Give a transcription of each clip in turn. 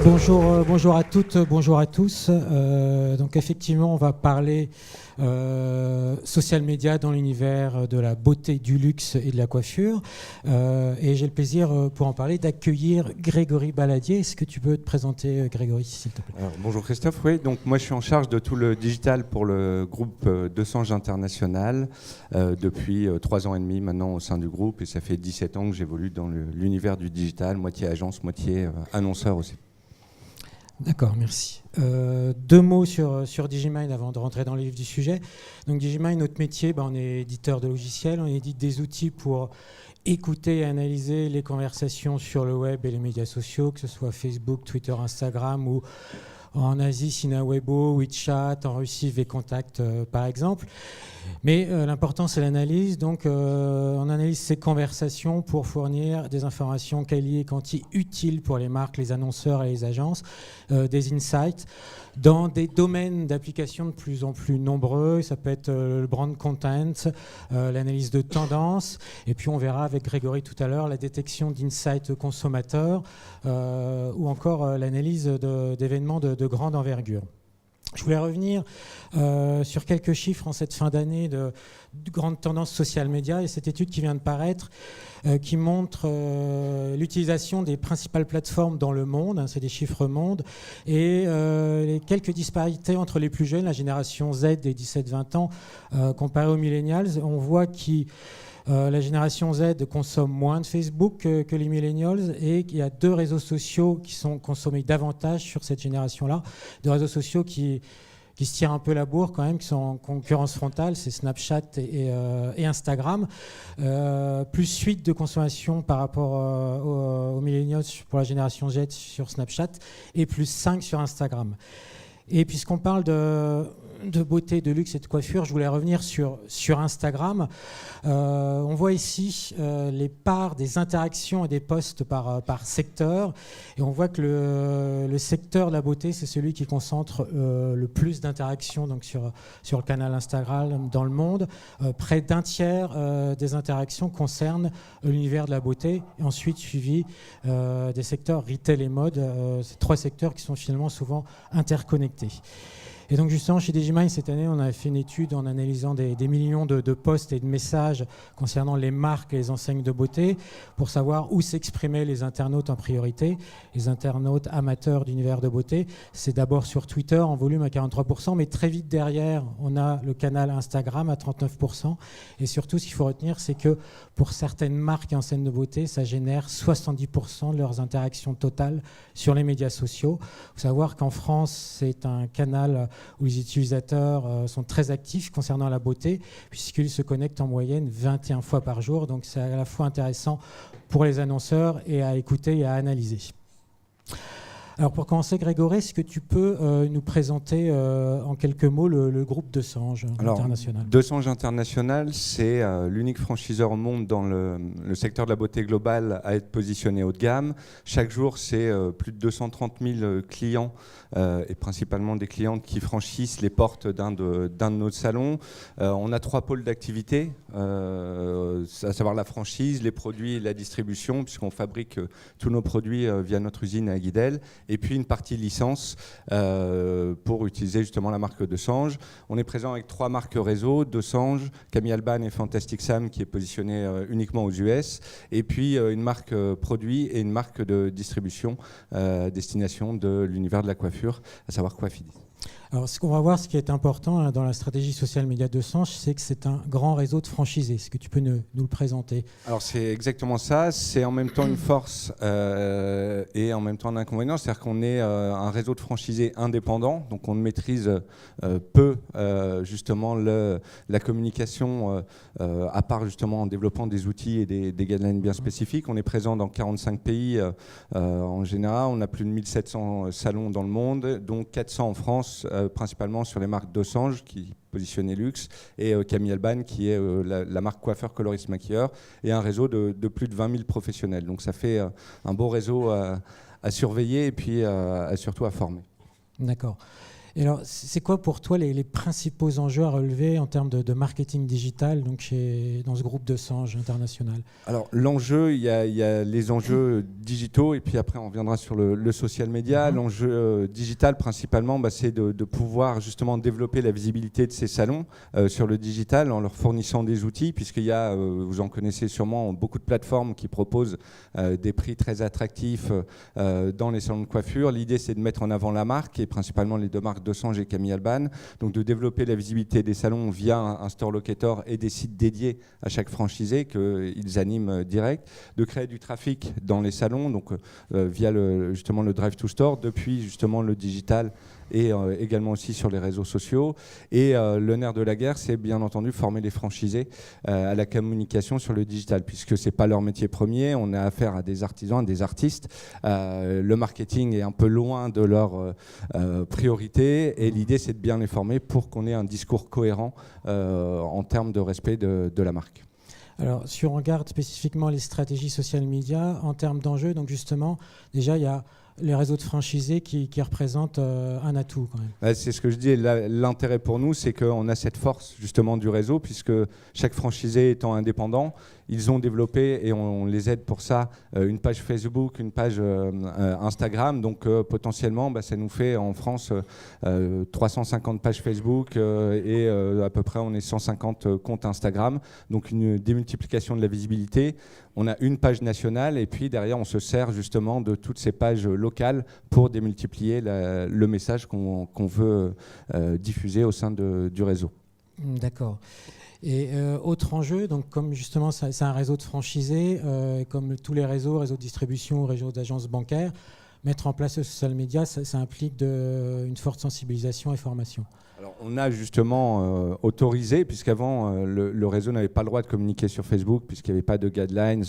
Bonjour à toutes, bonjour à tous. Donc effectivement, on va parler social media dans l'univers de la beauté, du luxe et de la coiffure. Et j'ai le plaisir, pour en parler, d'accueillir Grégory Baladier. Est-ce que tu peux te présenter, Grégory, s'il te plaît? Alors, bonjour Christophe, oui, donc moi je suis en charge de tout le digital pour le groupe Desange International depuis 3 ans et demi maintenant au sein du groupe, et ça fait 17 ans que j'évolue dans l'univers du digital, moitié agence, moitié annonceur aussi. D'accord, merci. 2 mots sur Digimind avant de rentrer dans le vif du sujet. Donc Digimind, notre métier, on est éditeur de logiciels, on édite des outils pour écouter et analyser les conversations sur le web et les médias sociaux, que ce soit Facebook, Twitter, Instagram ou en Asie, Sina Weibo, WeChat, en Russie, VKontakte par exemple. Mais l'important, c'est l'analyse. Donc, on analyse ces conversations pour fournir des informations quali et quanti utiles pour les marques, les annonceurs et les agences, des insights dans des domaines d'application de plus en plus nombreux. Ça peut être le brand content, l'analyse de tendance, et puis on verra avec Grégory tout à l'heure la détection d'insights consommateurs ou encore l'analyse d'événements de grande envergure. Je voulais revenir sur quelques chiffres en cette fin d'année de grandes tendances social média, et cette étude qui vient de paraître qui montre l'utilisation des principales plateformes dans le monde, c'est des chiffres mondes, et les quelques disparités entre les plus jeunes, la génération Z des 17-20 ans, comparée aux millennials. On voit la génération Z consomme moins de Facebook que les millennials, et qu'il y a 2 réseaux sociaux qui sont consommés davantage sur cette génération-là. 2 réseaux sociaux qui se tirent un peu la bourre quand même, qui sont en concurrence frontale, c'est Snapchat et Instagram. Plus 8 de consommation par rapport aux millennials pour la génération Z sur Snapchat, et plus 5 sur Instagram. Et puisqu'on parle de beauté, de luxe et de coiffure, je voulais revenir sur Instagram. On voit ici les parts des interactions et des posts par secteur. Et on voit que le secteur de la beauté, c'est celui qui concentre le plus d'interactions donc sur le canal Instagram dans le monde. Près d'un tiers des interactions concernent l'univers de la beauté. Et ensuite, suivi des secteurs retail et mode. Ces 3 secteurs qui sont finalement souvent interconnectés. Et donc justement, chez Digimind, cette année, on a fait une étude en analysant des millions de posts et de messages concernant les marques et les enseignes de beauté pour savoir où s'exprimaient les internautes en priorité. Les internautes amateurs d'univers de beauté, c'est d'abord sur Twitter en volume à 43%, mais très vite derrière, on a le canal Instagram à 39%. Et surtout, ce qu'il faut retenir, c'est que pour certaines marques et enseignes de beauté, ça génère 70% de leurs interactions totales sur les médias sociaux. Il faut savoir qu'en France, c'est un canal où les utilisateurs sont très actifs concernant la beauté, puisqu'ils se connectent en moyenne 21 fois par jour. Donc c'est à la fois intéressant pour les annonceurs et à écouter et à analyser. Alors pour commencer, Grégory, est-ce que tu peux nous présenter en quelques mots le groupe Desange International? Desange International, c'est l'unique franchiseur au monde dans le secteur de la beauté globale à être positionné haut de gamme. Chaque jour, c'est plus de 230 000 clients et principalement des clientes qui franchissent les portes d'un de nos salons. On a 3 pôles d'activité, à savoir la franchise, les produits et la distribution, puisqu'on fabrique tous nos produits via notre usine à Guidel. Et puis une partie licence pour utiliser justement la marque Desange. On est présent avec 3 marques réseau, Desange, Camille Alban et Fantastic Sam, qui est positionné uniquement aux US, et puis une marque produit et une marque de distribution destination de l'univers de la coiffure, à savoir Coiffidis. Alors, ce qu'on va voir, ce qui est important dans la stratégie social média Desange, c'est que c'est un grand réseau de franchisés. Est-ce que tu peux nous le présenter? Alors, c'est exactement ça. C'est en même temps une force et en même temps un inconvénient. C'est-à-dire qu'on est un réseau de franchisés indépendants, donc on maîtrise peu justement la communication, à part justement en développant des outils et des guidelines bien spécifiques. On est présent dans 45 pays en général. On a plus de 1700 salons dans le monde, dont 400 en France, principalement sur les marques Desange qui positionnent luxe, et Camille Alban qui est la marque coiffeur, coloriste, maquilleur, et un réseau de plus de 20 000 professionnels. Donc ça fait un beau réseau à surveiller et puis surtout à former. D'accord. Et alors, c'est quoi pour toi les principaux enjeux à relever en termes de marketing digital donc dans ce groupe de Sange international? Alors l'enjeu, il y a les enjeux digitaux et puis après on reviendra sur le social media. L'enjeu digital principalement, c'est de pouvoir justement développer la visibilité de ces salons sur le digital en leur fournissant des outils, puisqu'il y a, vous en connaissez sûrement, beaucoup de plateformes qui proposent des prix très attractifs dans les salons de coiffure. L'idée, c'est de mettre en avant la marque et principalement les deux marques Dosange et Camille Alban, donc de développer la visibilité des salons via un store locator et des sites dédiés à chaque franchisé qu'ils animent direct, de créer du trafic dans les salons, donc via justement le drive to store, depuis justement le digital et également aussi sur les réseaux sociaux. Et le nerf de la guerre, c'est bien entendu former les franchisés à la communication sur le digital, puisque c'est pas leur métier premier. On a affaire à des artisans, à des artistes. Le marketing est un peu loin de leur priorité, et l'idée, c'est de bien les former pour qu'on ait un discours cohérent en termes de respect de la marque. Alors, si on regarde spécifiquement les stratégies social media en termes d'enjeux, donc justement, déjà, il y a les réseaux de franchisés qui représentent un atout quand même. C'est ce que je dis. L'intérêt pour nous, c'est qu'on a cette force justement du réseau, puisque chaque franchisé étant indépendant, ils ont développé, et on les aide pour ça, une page Facebook, une page Instagram. Donc potentiellement, ça nous fait en France 350 pages Facebook et à peu près on est 150 comptes Instagram. Donc une démultiplication de la visibilité. On a une page nationale et puis derrière on se sert justement de toutes ces pages locales pour démultiplier le message qu'on veut diffuser au sein du réseau. D'accord. Et autre enjeu, donc comme justement c'est un réseau de franchisés, comme tous les réseaux de distribution, réseaux d'agences bancaires, mettre en place le social media, ça implique une forte sensibilisation et formation. Alors, on a justement autorisé, puisqu'avant le réseau n'avait pas le droit de communiquer sur Facebook, puisqu'il n'y avait pas de guidelines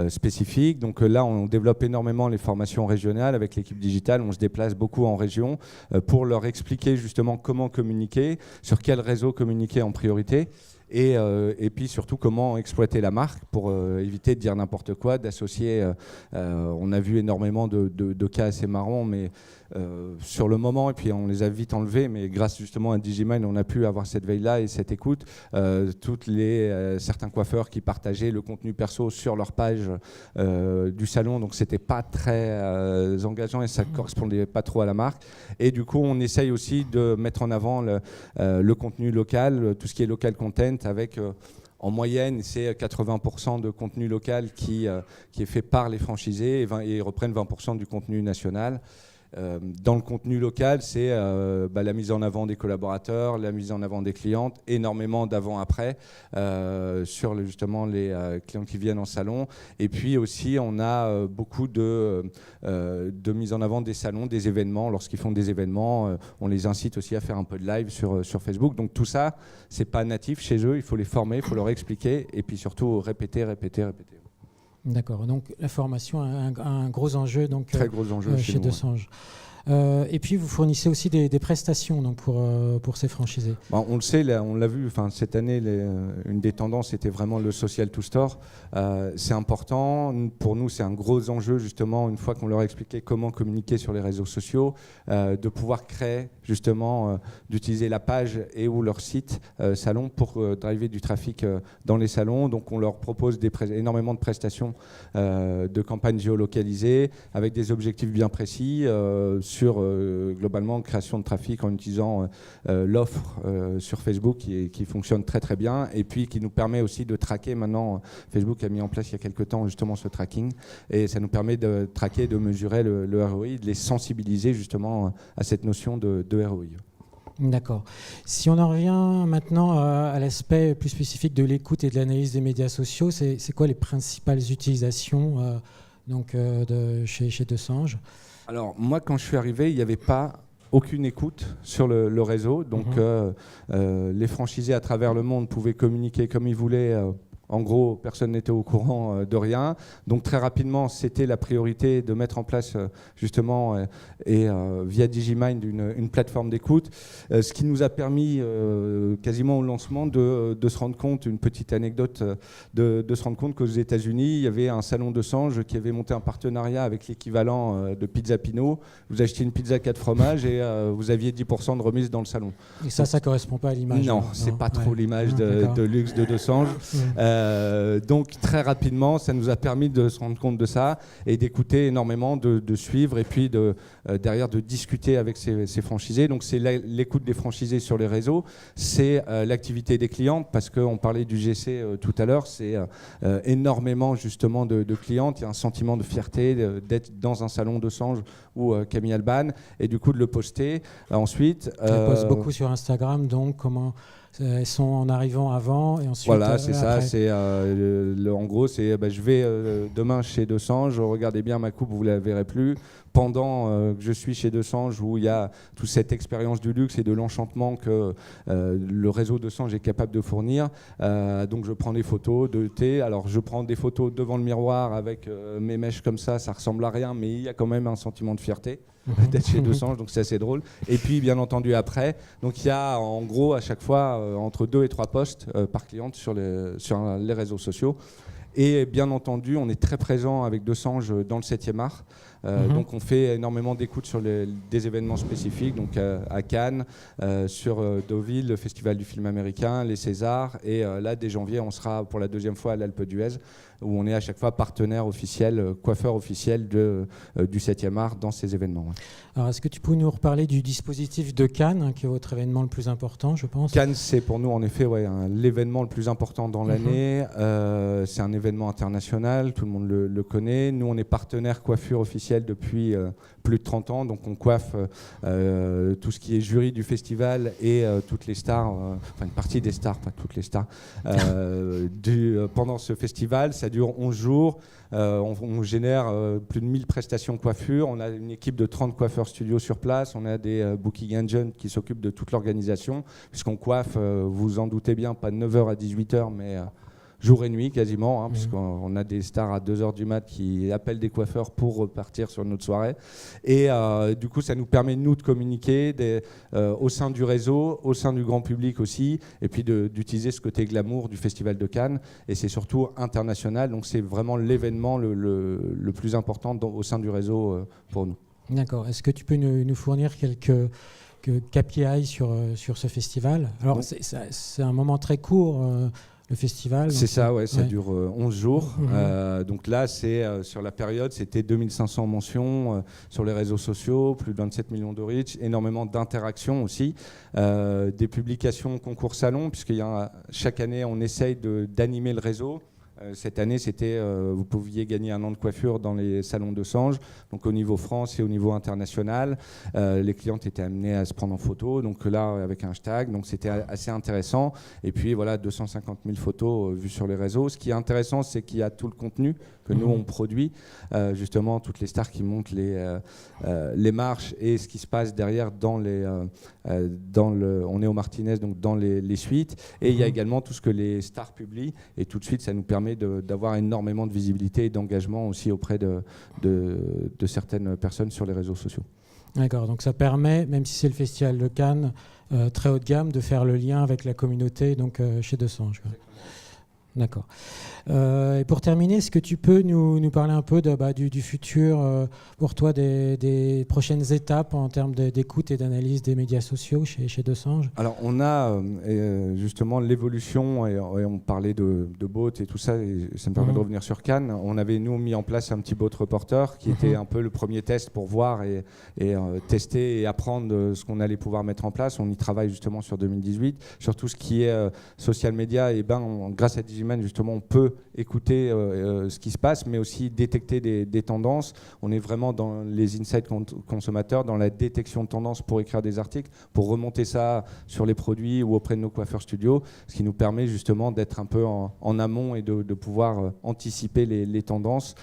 spécifiques. Donc là, on développe énormément les formations régionales avec l'équipe digitale. On se déplace beaucoup en région pour leur expliquer justement comment communiquer, sur quel réseau communiquer en priorité. Et puis surtout comment exploiter la marque pour éviter de dire n'importe quoi, d'associer. On a vu énormément de cas assez marrants, mais sur le moment, et puis on les a vite enlevés, mais grâce justement à Digimind, on a pu avoir cette veille-là et cette écoute. Certains coiffeurs qui partageaient le contenu perso sur leur page du salon, donc c'était pas très engageant et ça correspondait pas trop à la marque. Et du coup, on essaye aussi de mettre en avant le contenu local, tout ce qui est local content, avec en moyenne, c'est 80% de contenu local qui est fait par les franchisés et reprennent 20% du contenu national. Dans le contenu local, c'est la mise en avant des collaborateurs, la mise en avant des clientes, énormément d'avant-après sur justement les clients qui viennent en salon. Et puis aussi, on a beaucoup de mise en avant des salons, des événements. Lorsqu'ils font des événements, on les incite aussi à faire un peu de live sur Facebook. Donc tout ça, c'est pas natif chez eux. Il faut les former, il faut leur expliquer et puis surtout répéter. D'accord, donc la formation a un gros enjeu, donc, très gros enjeu chez Dosange. Et puis vous fournissez aussi des prestations donc, pour ces franchisés. On le sait, on l'a vu, cette année, une des tendances était vraiment le social to store. C'est important, pour nous c'est un gros enjeu justement, une fois qu'on leur a expliqué comment communiquer sur les réseaux sociaux, de pouvoir créer justement, d'utiliser la page et ou leur site salon pour driver du trafic dans les salons. Donc on leur propose énormément de prestations de campagnes géolocalisées avec des objectifs bien précis sur globalement création de trafic en utilisant l'offre sur Facebook qui fonctionne très très bien et puis qui nous permet aussi de traquer. Maintenant, Facebook a mis en place il y a quelques temps justement ce tracking et ça nous permet de traquer, de mesurer le ROI, de les sensibiliser justement à cette notion de ROI. D'accord. Si on en revient maintenant à l'aspect plus spécifique de l'écoute et de l'analyse des médias sociaux, c'est quoi les principales utilisations chez Dosange ? Alors moi, quand je suis arrivé, il n'y avait pas aucune écoute sur le réseau. Donc les franchisés à travers le monde pouvaient communiquer comme ils voulaient En gros, personne n'était au courant de rien. Donc très rapidement, c'était la priorité de mettre en place justement via Digimind une plateforme d'écoute, ce qui nous a permis quasiment au lancement de se rendre compte, une petite anecdote, de se rendre compte qu'aux États-Unis, il y avait un salon de Sange qui avait monté un partenariat avec l'équivalent de Pizza Pino. Vous achetiez une pizza 4 fromages et vous aviez 10% de remise dans le salon. Et ça correspond pas à l'image. Non, c'est pas trop l'image de luxe de Sange. Donc très rapidement, ça nous a permis de se rendre compte de ça et d'écouter énormément, de suivre et puis derrière de discuter avec ces franchisés. Donc c'est l'écoute des franchisés sur les réseaux, c'est l'activité des clients, parce qu'on parlait du GC tout à l'heure, c'est énormément justement de clientes. Il y a un sentiment de fierté d'être dans un salon de Sange ou Camille Alban et du coup de le poster. Ensuite, elles postent beaucoup sur Instagram, donc comment elles sont en arrivant avant et ensuite. Voilà, c'est ça. C'est en gros, c'est je vais demain chez De Sange. Regardez bien ma coupe, vous la verrez plus. Pendant que je suis chez De Sange, où il y a toute cette expérience du luxe et de l'enchantement que le réseau De Sange est capable de fournir. Donc je prends des photos de thé. Alors je prends des photos devant le miroir avec mes mèches comme ça ressemble à rien, mais il y a quand même un sentiment de fierté d'être chez De Sange, donc c'est assez drôle. Et puis bien entendu après, donc il y a en gros à chaque fois entre 2 et 3 posts par cliente sur les réseaux sociaux. Et bien entendu, on est très présent avec De Sange dans le 7e art. Donc on fait énormément d'écoutes sur des événements spécifiques, donc à Cannes, sur Deauville, le Festival du film américain, les Césars, et là dès janvier on sera pour la 2e fois à l'Alpe d'Huez, où on est à chaque fois partenaire officiel, coiffeur officiel du 7e art dans ces événements. Ouais. Alors est-ce que tu peux nous reparler du dispositif de Cannes, qui est votre événement le plus important, je pense? Cannes, c'est pour nous en effet l'événement le plus important dans l'année. C'est un événement international, tout le monde le connaît. Nous on est partenaire coiffure officielle depuis plus de 30 ans, donc on coiffe tout ce qui est jury du festival et toutes les stars, enfin une partie des stars, pas toutes les stars, pendant ce festival. Ça dure 11 jours, on génère plus de 1000 prestations coiffure, on a une équipe de 30 coiffeurs studio sur place, on a des booking agents qui s'occupent de toute l'organisation, puisqu'on coiffe, vous vous en doutez bien, pas de 9h à 18h, mais jour et nuit quasiment, puisqu'on a des stars à 2h du mat qui appellent des coiffeurs pour repartir sur notre soirée. Et du coup, ça nous permet, nous, de communiquer au sein du réseau, au sein du grand public aussi, et puis d'utiliser ce côté glamour du Festival de Cannes. Et c'est surtout international, donc c'est vraiment l'événement le plus important au sein du réseau pour nous. D'accord. Est-ce que tu peux nous fournir quelques KPI sur ce festival? Alors, c'est un moment très court. Le festival. C'est ça, ouais, ça dure 11 jours. Donc là, c'est sur la période, c'était 2500 mentions sur les réseaux sociaux, plus de 27 millions de reach, énormément d'interactions aussi, des publications concours salon, puisque chaque année, on essaye d'animer le réseau. Cette année, vous pouviez gagner un an de coiffure dans les salons de Sange, donc au niveau France et au niveau international. Les clientes étaient amenées à se prendre en photo, donc là avec un hashtag, donc c'était assez intéressant. Et puis voilà, 250 000 photos vues sur les réseaux. Ce qui est intéressant, c'est qu'il y a tout le contenu que nous on produit, justement toutes les stars qui montent les marches et ce qui se passe derrière on est au Martinez, donc dans les suites. Et il y a également tout ce que les stars publient, et tout de suite, ça nous permet d'avoir énormément de visibilité et d'engagement aussi auprès de certaines personnes sur les réseaux sociaux. D'accord, donc ça permet, même si c'est le Festival de Cannes, très haut de gamme, de faire le lien avec la communauté donc, chez De Sange. D'accord. Et pour terminer, est-ce que tu peux nous parler un peu du futur pour toi, des prochaines étapes en termes d'écoute et d'analyse des médias sociaux chez De Sange? Alors, on a justement l'évolution, et on parlait de bots et tout ça, et ça me permet de revenir sur Cannes. On avait, nous, mis en place un petit bot reporter qui était un peu le premier test pour voir et tester et apprendre ce qu'on allait pouvoir mettre en place. On y travaille justement sur 2018, sur tout ce qui est social media. Et grâce à Digimind, justement, on peut écouter ce qui se passe, mais aussi détecter des tendances. On est vraiment dans les insights consommateurs, dans la détection de tendances pour écrire des articles, pour remonter ça sur les produits ou auprès de nos coiffeurs studio, ce qui nous permet justement d'être un peu en amont et de pouvoir anticiper les tendances,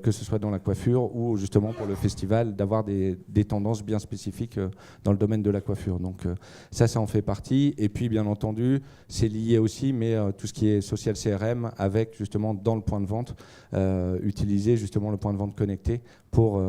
que ce soit dans la coiffure ou justement pour le festival, d'avoir des tendances bien spécifiques dans le domaine de la coiffure. Donc ça en fait partie. Et puis bien entendu, c'est lié aussi, mais tout ce qui est social CRM avec justement dans le point de vente, utiliser justement le point de vente connecté pour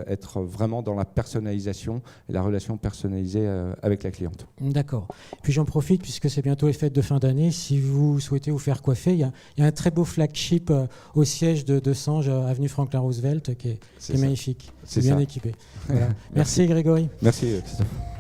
être vraiment dans la personnalisation et la relation personnalisée avec la cliente. D'accord. Puis j'en profite, puisque c'est bientôt les fêtes de fin d'année, si vous souhaitez vous faire coiffer, il y a un très beau flagship au siège de Sange, avenue Franklin Roosevelt, qui est magnifique. C'est bien équipé. Voilà. Merci Grégory. Merci Christophe.